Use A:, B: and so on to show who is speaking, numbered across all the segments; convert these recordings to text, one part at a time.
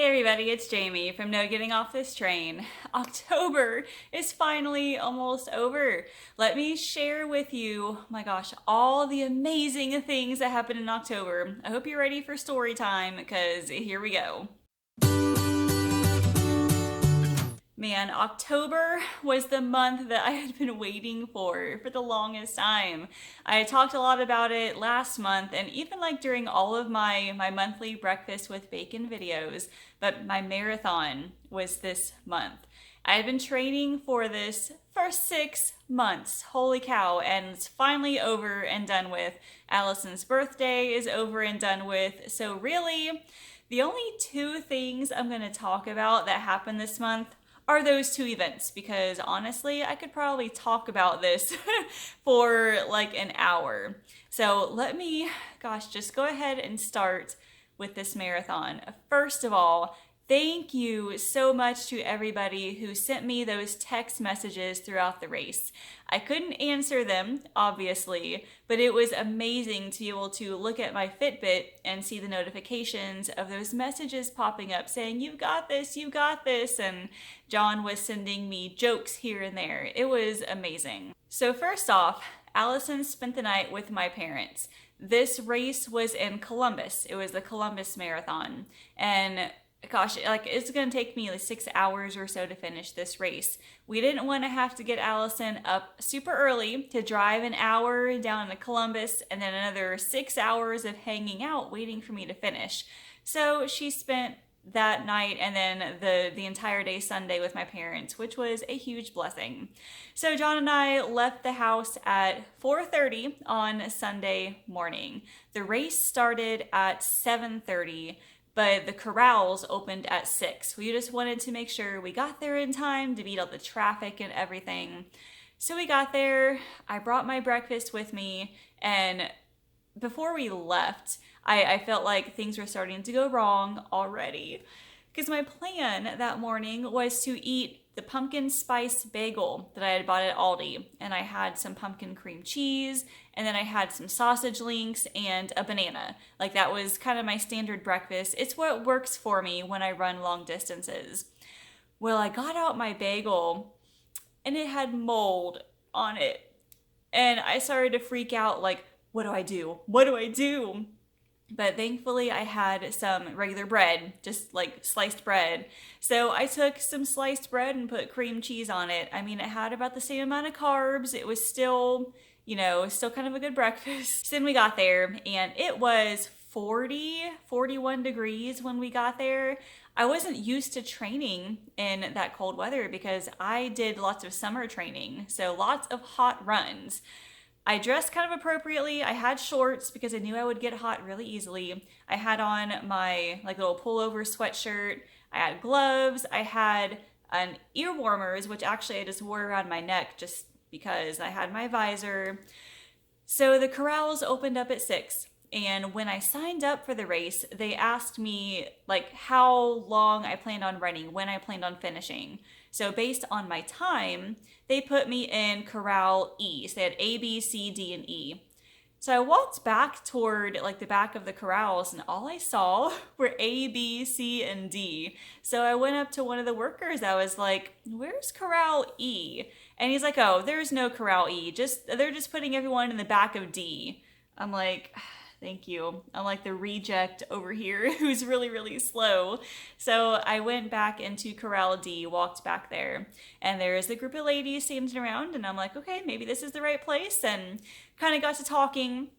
A: everybody, it's Jamie from No Getting Off This Train. October is finally almost over. Let me share with you, oh my gosh, all the amazing things that happened in October. I hope you're ready for story time because here we go. Man, October was the month that I had been waiting for the longest time. I talked a lot about it last month and even like during all of my monthly breakfast with bacon videos, but my marathon was this month. I had been training for this for 6 months. Holy cow, and it's finally over and done with. Allison's birthday is over and done with. So really, the only two things I'm going to talk about that happened this month are those two events, because honestly, I could probably talk about this for like an hour. So let me, just go ahead and start with this marathon. First of all, thank you so much to everybody who sent me those text messages throughout the race. I couldn't answer them, obviously, but it was amazing to be able to look at my Fitbit and see the notifications of those messages popping up saying, "You've got this, you got this," and John was sending me jokes here and there. It was amazing. So first off, Allison spent the night with my parents. This race was in Columbus. It was the Columbus Marathon, and it's gonna take me like 6 hours or so to finish this race. We didn't want to have to get Allison up super early to drive an hour down to Columbus and then another 6 hours of hanging out waiting for me to finish. So she spent that night and then the entire day Sunday with my parents, which was a huge blessing. So John and I left the house at 4:30 on Sunday morning. The race started at 7:30. But the corrals opened at 6. We just wanted to make sure we got there in time to beat all the traffic and everything. So we got there, I brought my breakfast with me, and before we left, I felt like things were starting to go wrong already. Because my plan that morning was to eat the pumpkin spice bagel that I had bought at Aldi. And I had some pumpkin cream cheese, and then I had some sausage links and a banana. Like, that was kind of my standard breakfast. It's what works for me when I run long distances. Well, I got out my bagel and it had mold on it. And I started to freak out, like, what do I do? What do I do? But thankfully I had some regular bread, just like sliced bread. So I took some sliced bread and put cream cheese on it. I mean, it had about the same amount of carbs. It was still, still kind of a good breakfast. So then we got there and it was 41 degrees when we got there. I wasn't used to training in that cold weather because I did lots of summer training. So lots of hot runs. I dressed kind of appropriately. I had shorts because I knew I would get hot really easily. I had on my little pullover sweatshirt. I had gloves. I had an ear warmers, which actually I just wore around my neck just because I had my visor. So the corrals opened up at 6. And when I signed up for the race, they asked me how long I planned on running, when I planned on finishing. So based on my time, they put me in corral E. So they had A, B, C, D, and E. So I walked back toward the back of the corrals and all I saw were A, B, C, and D. So I went up to one of the workers. I was like, "Where's corral E?" And he's like, "Oh, there's no corral E. They're just putting everyone in the back of D." I'm like, "Thank you." I'm like the reject over here who's really, really slow. So I went back into Corral D, walked back there, and there's a group of ladies standing around, and I'm like, okay, maybe this is the right place, and kind of got to talking,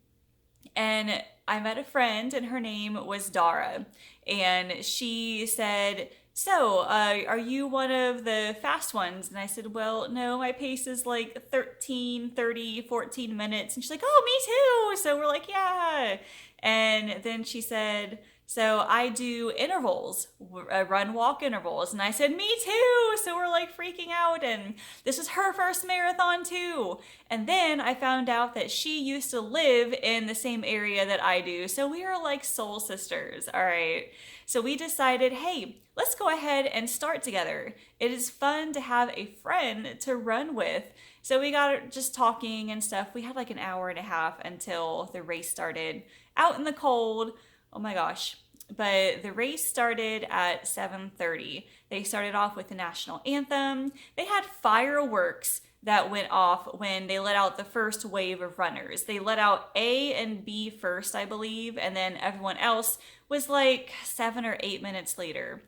A: and I met a friend, and her name was Dara, and she said, "So, are you one of the fast ones?" And I said, "Well, no, my pace is like 13, 30, 14 minutes. And she's like, "Oh, me too." So we're like, "Yeah." And then she said, "So I do intervals, run walk intervals." And I said, "Me too." So we're like freaking out. And this was her first marathon too. And then I found out that she used to live in the same area that I do. So we are like soul sisters. All right. So we decided, hey, let's go ahead and start together. It is fun to have a friend to run with. So we got just talking and stuff. We had like an hour and a half until the race started out in the cold. Oh my gosh. but the race started at 7:30. They started off with the national anthem. They had fireworks that went off when they let out the first wave of runners. They let out A and B first, I believe, and then everyone else was like 7 or 8 minutes later.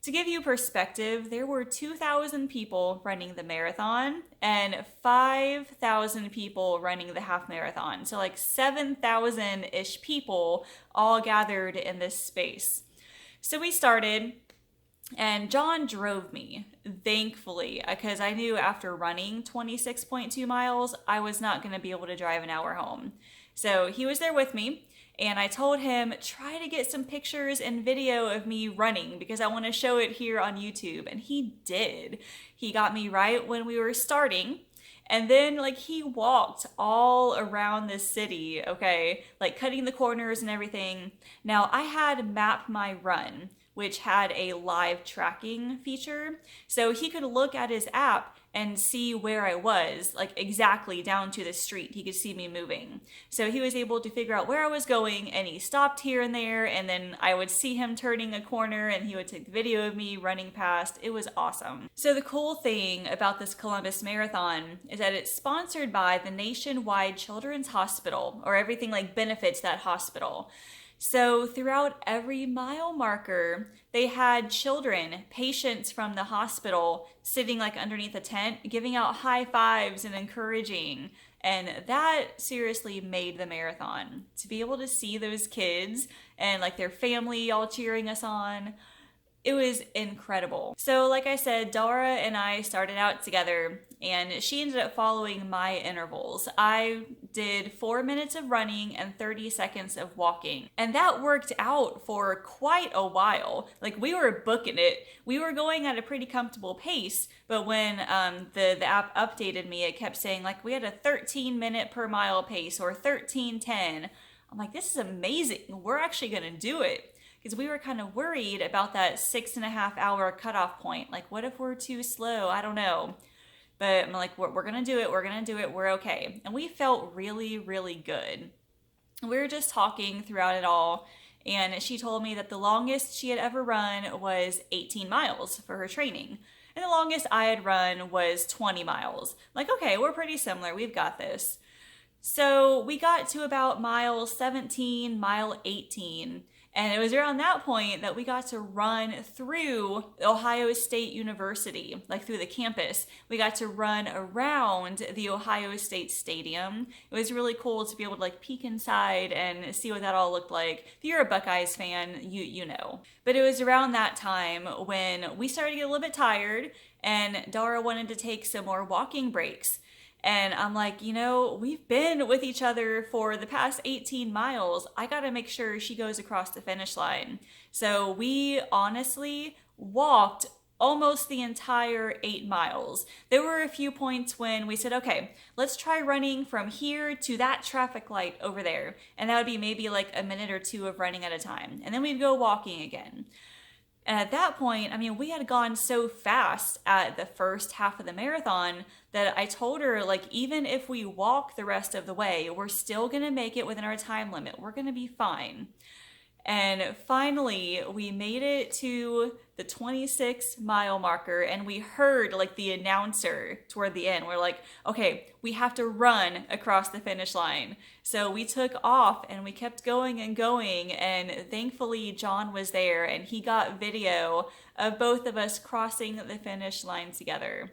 A: To give you perspective, there were 2,000 people running the marathon and 5,000 people running the half marathon. So, like 7,000 ish people all gathered in this space. So, we started, and John drove me, thankfully, because I knew after running 26.2 miles, I was not going to be able to drive an hour home. So, he was there with me. And I told him, try to get some pictures and video of me running because I want to show it here on YouTube. And he did. He got me right when we were starting. And then, like, he walked all around the city, okay? Like, cutting the corners and everything. Now, I had Map My Run, which had a live tracking feature. So he could look at his app and see where I was, like exactly down to the street. He could see me moving. So he was able to figure out where I was going, and he stopped here and there, and then I would see him turning a corner and he would take the video of me running past. It was awesome. So the cool thing about this Columbus Marathon is that it's sponsored by the Nationwide Children's Hospital, or everything like benefits that hospital. So throughout every mile marker, they had children, patients from the hospital, sitting like underneath a tent, giving out high fives and encouraging. And that seriously made the marathon. To be able to see those kids and like their family all cheering us on, it was incredible. So like I said, Dara and I started out together and she ended up following my intervals. I did 4 minutes of running and 30 seconds of walking. And that worked out for quite a while. Like we were booking it. We were going at a pretty comfortable pace, but when the app updated me, it kept saying like we had a 13-minute per mile pace or 13:10. I'm like, this is amazing. We're actually gonna do it. Because we were kind of worried about that 6.5 hour cutoff point. Like, what if we're too slow? I don't know. But I'm like, we're going to do it. We're going to do it. We're okay. And we felt really, really good. We were just talking throughout it all. And she told me that the longest she had ever run was 18 miles for her training. And the longest I had run was 20 miles. Like, okay, we're pretty similar. We've got this. So we got to about mile 17, mile 18. And it was around that point that we got to run through Ohio State University, like through the campus. We got to run around the Ohio State Stadium. It was really cool to be able to like peek inside and see what that all looked like. If you're a Buckeyes fan, you know. But it was around that time when we started to get a little bit tired and Dara wanted to take some more walking breaks. And I'm like, you know, we've been with each other for the past 18 miles. I got to make sure she goes across the finish line. So we honestly walked almost the entire 8 miles. There were a few points when we said, okay, let's try running from here to that traffic light over there. And that would be maybe like a minute or two of running at a time. And then we'd go walking again. And at that point, I mean, we had gone so fast at the first half of the marathon that I told her, like, even if we walk the rest of the way, we're still going to make it within our time limit. We're going to be fine. And finally, we made it to the 26-mile marker and we heard like the announcer toward the end. We're like, okay, we have to run across the finish line. So we took off and we kept going and going. And thankfully, John was there and he got video of both of us crossing the finish line together.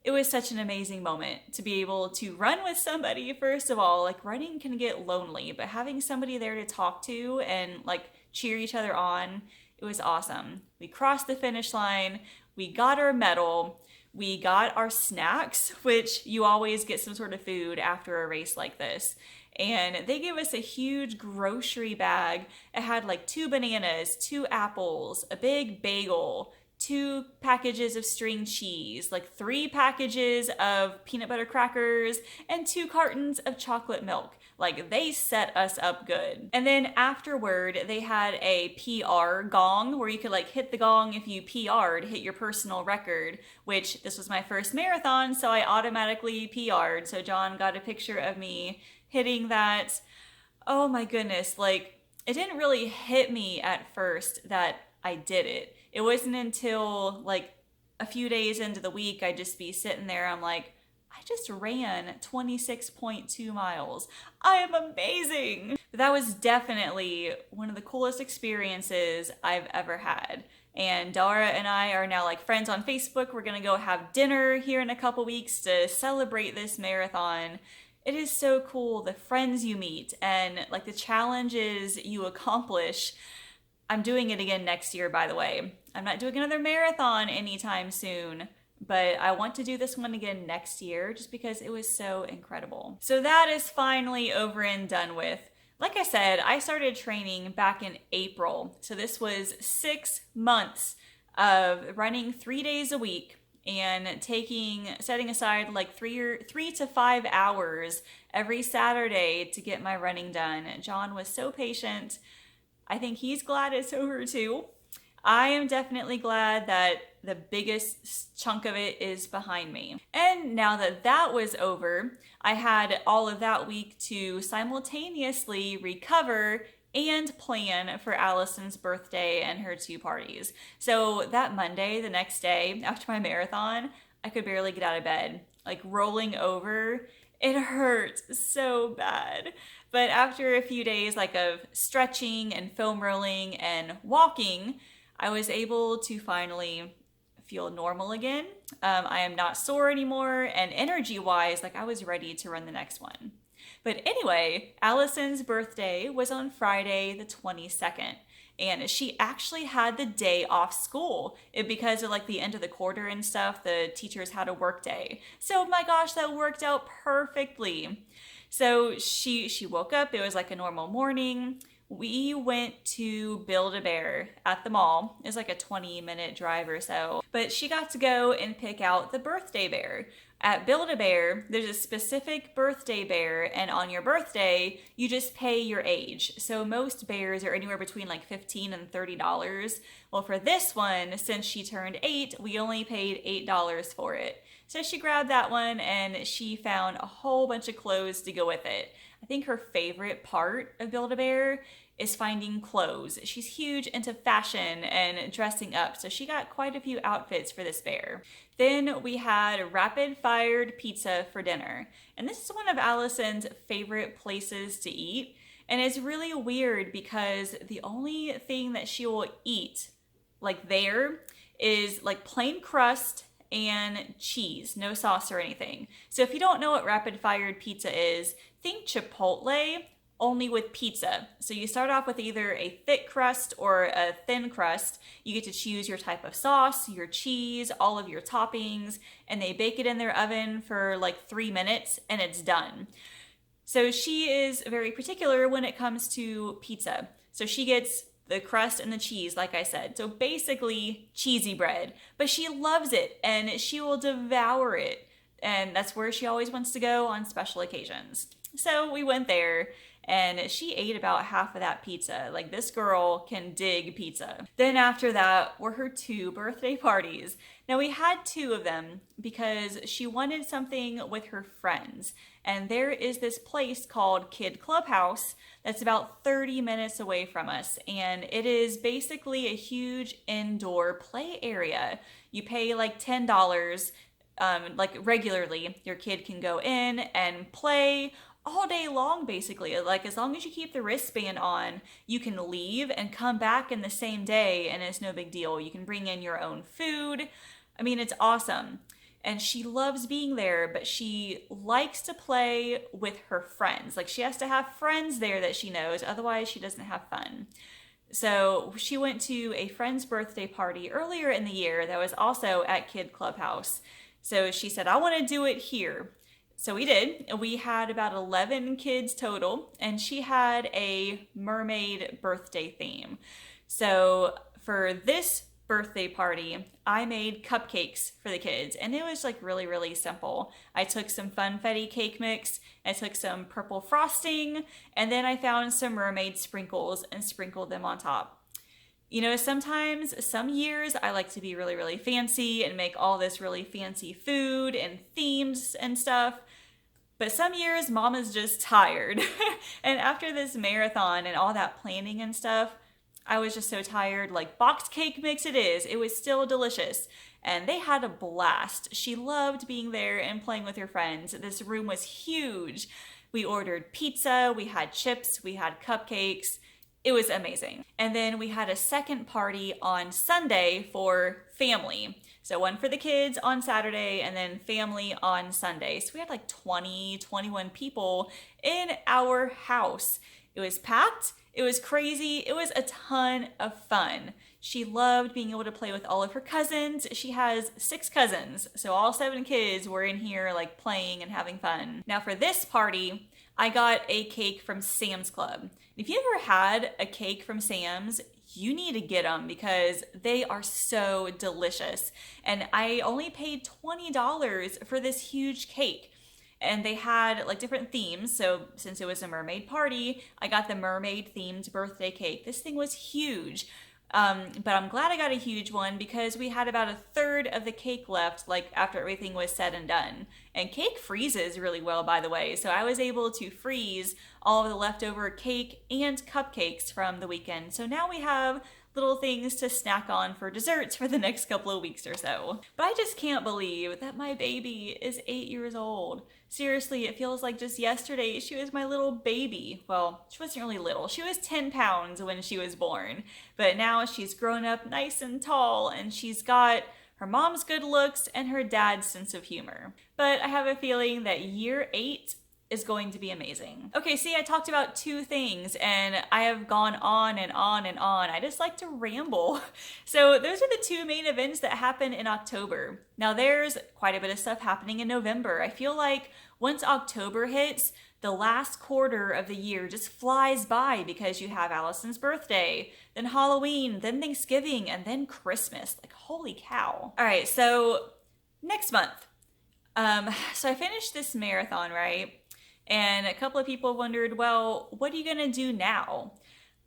A: It was such an amazing moment to be able to run with somebody. First of all, like running can get lonely, but having somebody there to talk to and like cheer each other on, it was awesome. We crossed the finish line, we got our medal, we got our snacks, which you always get some sort of food after a race like this. And they gave us a huge grocery bag. It had like 2 bananas, 2 apples, a big bagel, 2 packages of string cheese, like 3 packages of peanut butter crackers, and 2 cartons of chocolate milk. Like, they set us up good. And then afterward, they had a PR gong where you could like hit the gong if you PR'd, hit your personal record, which this was my first marathon, so I automatically PR'd. So John got a picture of me hitting that. Oh my goodness, like, it didn't really hit me at first that I did it. It wasn't until like a few days into the week I'd just be sitting there. I'm like, I just ran 26.2 miles. I am amazing. But that was definitely one of the coolest experiences I've ever had. And Dara and I are now like friends on Facebook. We're gonna go have dinner here in a couple weeks to celebrate this marathon. It is so cool, the friends you meet and like the challenges you accomplish. I'm doing it again next year, by the way. I'm not doing another marathon anytime soon, but I want to do this one again next year just because it was so incredible. So that is finally over and done with. Like I said, I started training back in April. So this was 6 months of running 3 days a week and setting aside like 3 to 5 hours every Saturday to get my running done. John was so patient. I think he's glad it's over too. I am definitely glad that the biggest chunk of it is behind me. And now that that was over, I had all of that week to simultaneously recover and plan for Allison's birthday and her 2 parties. So that Monday, the next day after my marathon, I could barely get out of bed. Like rolling over, it hurt so bad. But after a few days like of stretching and foam rolling and walking, I was able to finally feel normal again. I am not sore anymore, and energy-wise, like I was ready to run the next one. But anyway, Allison's birthday was on Friday the 22nd, and she actually had the day off school. Because of like the end of the quarter and stuff, the teachers had a work day. So my gosh, that worked out perfectly. So she woke up, it was like a normal morning. We went to Build-A-Bear at the mall. It was like a 20-minute drive or so. But she got to go and pick out the birthday bear. At Build-A-Bear, there's a specific birthday bear, and on your birthday, you just pay your age. So most bears are anywhere between like $15 and $30. Well, for this one, since she turned 8, we only paid $8 for it. So she grabbed that one and she found a whole bunch of clothes to go with it. I think her favorite part of Build-A-Bear is finding clothes. She's huge into fashion and dressing up, so she got quite a few outfits for this bear. Then we had rapid-fired pizza for dinner. And this is one of Allison's favorite places to eat. And it's really weird because the only thing that she will eat like there is like plain crust and cheese, no sauce or anything. So if you don't know what rapid fired pizza is, think Chipotle, only with pizza. So you start off with either a thick crust or a thin crust. You get to choose your type of sauce, your cheese, all of your toppings, and they bake it in their oven for like 3 minutes and it's done. So she is very particular when it comes to pizza. So she gets the crust and the cheese, like I said. So basically cheesy bread, but she loves it and she will devour it. And that's where she always wants to go on special occasions. So we went there and she ate about half of that pizza. Like, this girl can dig pizza. Then after that were her 2 birthday parties. Now we had 2 of them because she wanted something with her friends. And there is this place called Kid Clubhouse that's about 30 minutes away from us. And it is basically a huge indoor play area. You pay like $10, like regularly. Your kid can go in and play all day long, basically. Like, as long as you keep the wristband on, you can leave and come back in the same day and it's no big deal. You can bring in your own food. I mean, it's awesome. And she loves being there, but she likes to play with her friends. Like, she has to have friends there that she knows, otherwise she doesn't have fun. So she went to a friend's birthday party earlier in the year that was also at Kid Clubhouse. So she said, I want to do it here. So we did. We had about 11 kids total, and she had a mermaid birthday theme. So for this birthday party, I made cupcakes for the kids, and it was like really, really simple. I took some funfetti cake mix, I took some purple frosting, and then I found some mermaid sprinkles and sprinkled them on top. You know, sometimes, some years, I like to be really, really fancy and make all this really fancy food and themes and stuff. But some years, mama's just tired. And after this marathon and all that planning and stuff, I was just so tired. Like, box cake mix it is. It was still delicious. And they had a blast. She loved being there and playing with her friends. This room was huge. We ordered pizza, we had chips, we had cupcakes. It was amazing. And then we had a second party on Sunday for family. So one for the kids on Saturday and then family on Sunday. So we had like 20, 21 people in our house. It was packed. It was crazy. It was a ton of fun. She loved being able to play with all of her cousins. She has 6 cousins, so all 7 kids were in here like playing and having fun. Now for this party, I got a cake from Sam's Club. If you ever had a cake from Sam's, you need to get them because they are so delicious. And I only paid $20 for this huge cake. And they had like different themes. So since it was a mermaid party, I got the mermaid themed birthday cake. This thing was huge. But I'm glad I got a huge one because we had about a third of the cake left, like after everything was said and done. And cake freezes really well, by the way. So I was able to freeze all of the leftover cake and cupcakes from the weekend. So now we have little things to snack on for desserts for the next couple of weeks or so. But I just can't believe that my baby is 8 years old. Seriously, it feels like just yesterday she was my little baby. Well, she wasn't really little. She was 10 pounds when she was born. But now she's grown up nice and tall and she's got her mom's good looks and her dad's sense of humor. But I have a feeling that year 8 is going to be amazing. Okay, see, I talked about 2 things and I have gone on and on and on. I just like to ramble. So those are the 2 main events that happen in October. Now there's quite a bit of stuff happening in November. I feel like once October hits, the last quarter of the year just flies by because you have Allison's birthday, then Halloween, then Thanksgiving, and then Christmas. Like, holy cow. All right, so next month. So I finished this marathon, right? And a couple of people wondered, well, what are you gonna do now?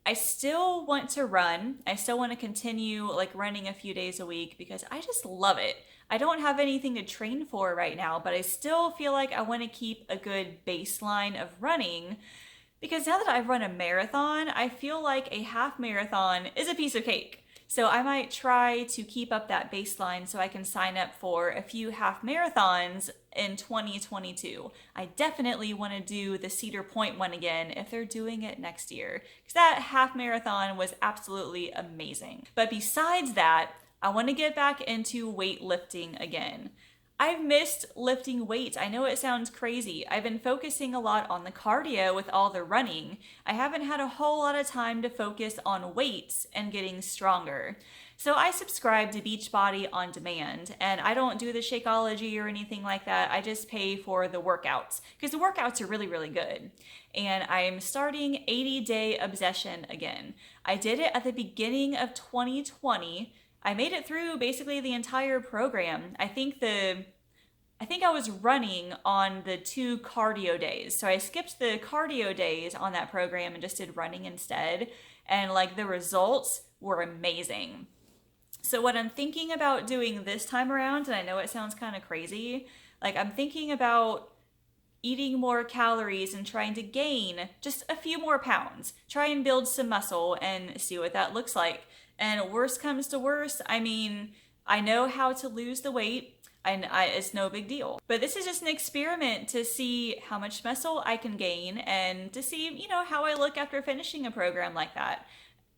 A: I still want to run. I still want to continue like running a few days a week because I just love it. I don't have anything to train for right now, but I still feel like I want to keep a good baseline of running because now that I've run a marathon, I feel like a half marathon is a piece of cake. So I might try to keep up that baseline so I can sign up for a few half marathons in 2022. I definitely want to do the Cedar Point one again if they're doing it next year, because that half marathon was absolutely amazing. But besides that, I want to get back into weightlifting again. I've missed lifting weights. I know it sounds crazy. I've been focusing a lot on the cardio with all the running. I haven't had a whole lot of time to focus on weights and getting stronger. So I subscribe to Beachbody on demand, and I don't do the Shakeology or anything like that. I just pay for the workouts because the workouts are really, really good. And I'm starting 80-day obsession again. I did it at the beginning of 2020. I made it through basically the entire program. I think I was running on the 2 cardio days. So I skipped the cardio days on that program and just did running instead. And like the results were amazing. So what I'm thinking about doing this time around, and I know it sounds kind of crazy, like I'm thinking about eating more calories and trying to gain just a few more pounds. Try and build some muscle and see what that looks like. And worst comes to worst, I mean, I know how to lose the weight, and it's no big deal. But this is just an experiment to see how much muscle I can gain and to see, how I look after finishing a program like that.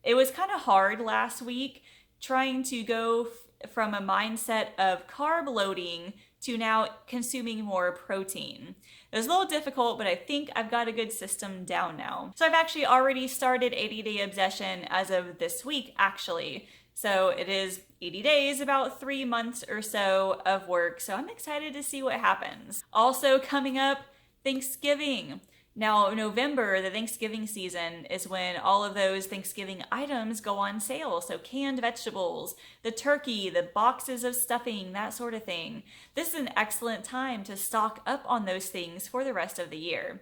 A: It was kind of hard last week trying to go from a mindset of carb loading to now consuming more protein. It was a little difficult, but I think I've got a good system down now. So I've actually already started 80-day obsession as of this week, actually. So it is 80 days, about 3 months or so of work. So I'm excited to see what happens. Also coming up, Thanksgiving. Now, November, the Thanksgiving season, is when all of those Thanksgiving items go on sale. So canned vegetables, the turkey, the boxes of stuffing, that sort of thing. This is an excellent time to stock up on those things for the rest of the year.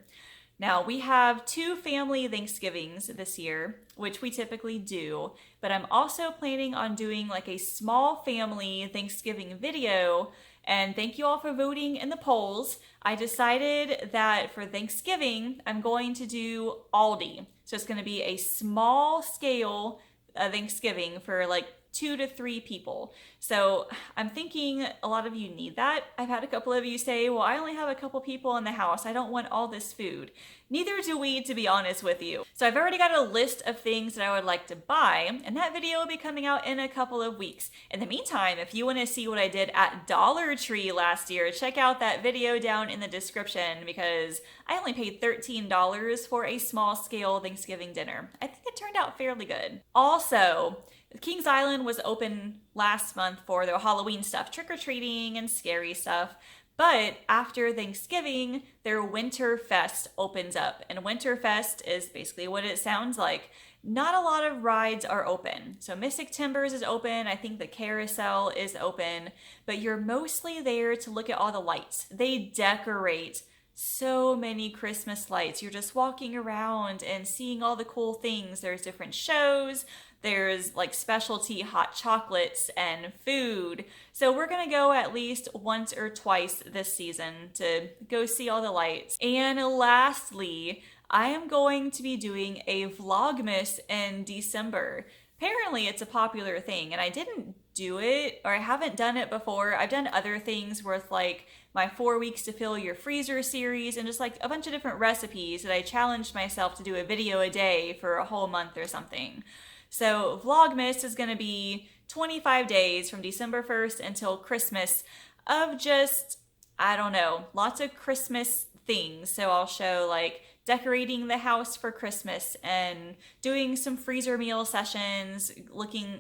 A: Now, we have 2 family Thanksgivings this year, which we typically do, but I'm also planning on doing like a small family Thanksgiving video. And thank you all for voting in the polls. I decided that for Thanksgiving, I'm going to do Aldi. So it's going to be a small scale Thanksgiving for like 2 to 3 people. So I'm thinking a lot of you need that. I've had a couple of you say, well, I only have a couple people in the house. I don't want all this food. Neither do we, to be honest with you. So I've already got a list of things that I would like to buy, and that video will be coming out in a couple of weeks. In the meantime, if you want to see what I did at Dollar Tree last year, check out that video down in the description, because I only paid $13 for a small scale Thanksgiving dinner. I think it turned out fairly good. Also, Kings Island was open last month for their Halloween stuff, trick-or-treating and scary stuff. But after Thanksgiving, their Winterfest opens up. And Winterfest is basically what it sounds like. Not a lot of rides are open. So Mystic Timbers is open. I think the Carousel is open. But you're mostly there to look at all the lights. They decorate so many Christmas lights. You're just walking around and seeing all the cool things. There's different shows. There's like specialty hot chocolates and food. So we're gonna go at least once or twice this season to go see all the lights. And lastly, I am going to be doing a Vlogmas in December. Apparently it's a popular thing, and I didn't do it, or I haven't done it before. I've done other things with like my 4 weeks to fill your freezer series and just like a bunch of different recipes that I challenged myself to do a video a day for a whole month or something. So Vlogmas is going to be 25 days from December 1st until Christmas of just, I don't know, lots of Christmas things. So I'll show like decorating the house for Christmas and doing some freezer meal sessions,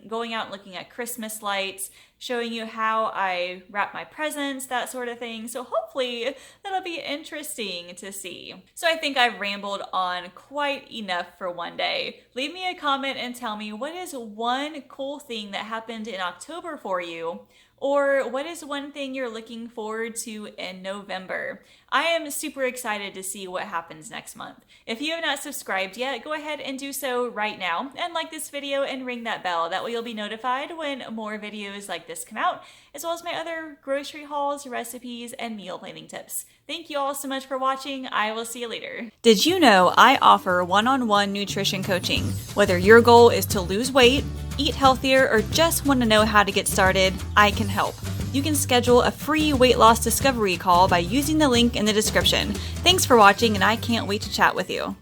A: going out and looking at Christmas lights, showing you how I wrap my presents, that sort of thing. So hopefully that'll be interesting to see. So I think I've rambled on quite enough for one day. Leave me a comment and tell me, what is one cool thing that happened in October for you? Or what is one thing you're looking forward to in November? I am super excited to see what happens next month. If you have not subscribed yet, go ahead and do so right now and like this video and ring that bell. That way you'll be notified when more videos like this come out, as well as my other grocery hauls, recipes, and meal planning tips. Thank you all so much for watching. I will see you later. Did you know I offer one-on-one nutrition coaching? Whether your goal is to lose weight, eat healthier, or just want to know how to get started, I can help. You can schedule a free weight loss discovery call by using the link in the description. Thanks for watching, and I can't wait to chat with you.